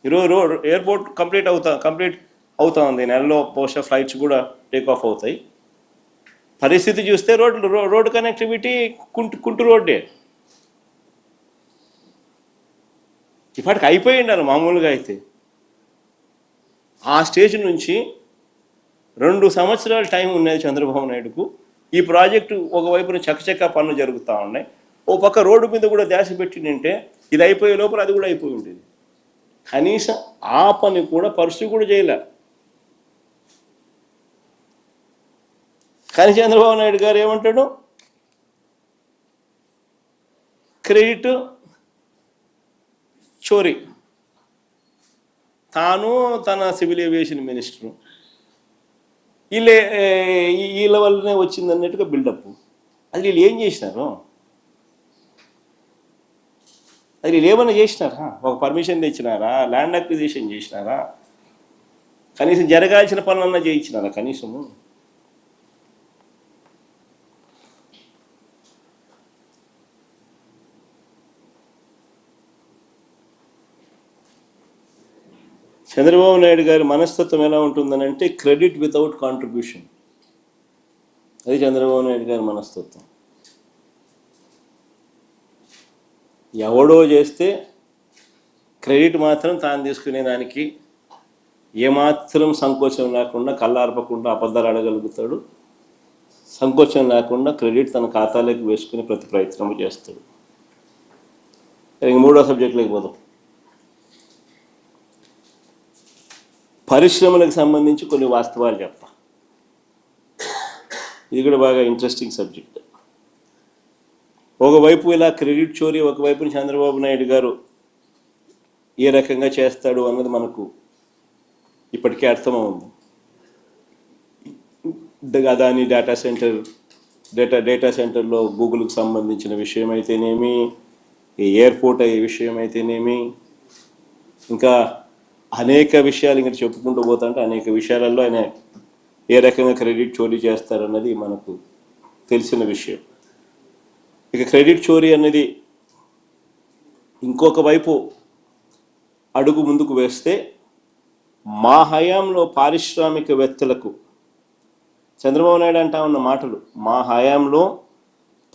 ఈరోజు airport complete అవుతా ఉంది, నెలలో బహుశా ఫ్లైట్స్ కూడా టేక్ ఆఫ్ అవుతాయి. పరిస్థితి చూస్తే రోడ్డు కనెక్టివిటీ కుంటు రోడ్డే. ఇప్పటికి అయిపోయి ఉండాలి మామూలుగా అయితే. ఆ స్టేజ్ నుంచి 2 సంవత్సరాల టైం ఉన్నది చంద్రబాబు నాయుడుకు. ఈ ప్రాజెక్టు ఒకవైపున చకచకా పనులు జరుగుతూ ఉన్నాయి, ఓ పక్క రోడ్డు మీద కూడా ధ్యాస పెట్టిందంటే ఇది అయిపోయే లోపల అది కూడా అయిపోయి ఉండేది. కనీసం ఆ పని కూడా పరిస్థితి కూడా చేయలే. కానీ చంద్రబాబు నాయుడు గారు ఏమంటాడు, క్రెడిట్ చోరీ. తాను తన సివిల్ ఏవియేషన్ మినిస్టరు వీళ్ళ వల్లనే వచ్చింది అన్నట్టుగా బిల్డప్. అది వీళ్ళు ఏం చేసినారు? అది వీళ్ళు ఏమన్నా చేసినారా? ఒక పర్మిషన్ తెచ్చినారా? ల్యాండ్ అక్విజిషన్ చేసినారా? కనీసం జరగాల్సిన పనులన్నా చేయించినారా? కనీసము చంద్రబాబు నాయుడు గారి మనస్తత్వం ఎలా ఉంటుందని అంటే క్రెడిట్ వితౌట్ కాంట్రిబ్యూషన్. అది చంద్రబాబు నాయుడు గారి మనస్తత్వం. ఎవడో చేస్తే క్రెడిట్ మాత్రం తాను తీసుకునేదానికి ఏమాత్రం సంకోచం లేకుండా, కళ్ళార్పకుండా అబద్ధాలు అడగలుగుతాడు. సంకోచం లేకుండా క్రెడిట్ తన ఖాతాలోకి వేసుకుని ప్రతి ప్రయత్నం చేస్తాడు. ఇంక 3వ సబ్జెక్టులోకి పోదాం. పరిశ్రమలకు సంబంధించి కొన్ని వాస్తవాలు చెప్తా. ఇది కూడా బాగా ఇంట్రెస్టింగ్ సబ్జెక్ట్. ఒకవైపు ఇలా క్రెడిట్ చోరీ, ఒకవైపు చంద్రబాబు నాయుడు గారు ఏ రకంగా చేస్తాడు అన్నది మనకు ఇప్పటికే అర్థమవుతుంది. అదాని డేటా సెంటర్లో గూగుల్కి సంబంధించిన విషయం అయితేనేమి, ఎయిర్పోర్ట్ అయ్యే విషయం అయితేనేమి, ఇంకా అనేక విషయాలు ఇంకా చెప్పుకుంటూ పోతుంటే అనేక విషయాలలో ఆయన ఏ రకంగా క్రెడిట్ చోరీ చేస్తారన్నది మనకు తెలిసిన విషయం. ఇక క్రెడిట్ చోరీ అనేది ఇంకొక వైపు అడుగు ముందుకు వేస్తే, మా హయాంలో పారిశ్రామికవేత్తలకు చంద్రబాబు నాయుడు అంటా ఉన్న మాటలు, మా హయాంలో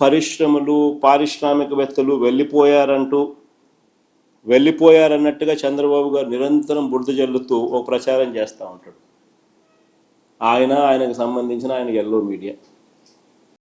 పరిశ్రమలు పారిశ్రామికవేత్తలు వెళ్ళిపోయారన్నట్టుగా చంద్రబాబు గారు నిరంతరం బురద జల్లుతూ ఒక ప్రచారం చేస్తూ ఉంటాడు. ఆయనకు సంబంధించిన ఆయన ఎల్లో మీడియా.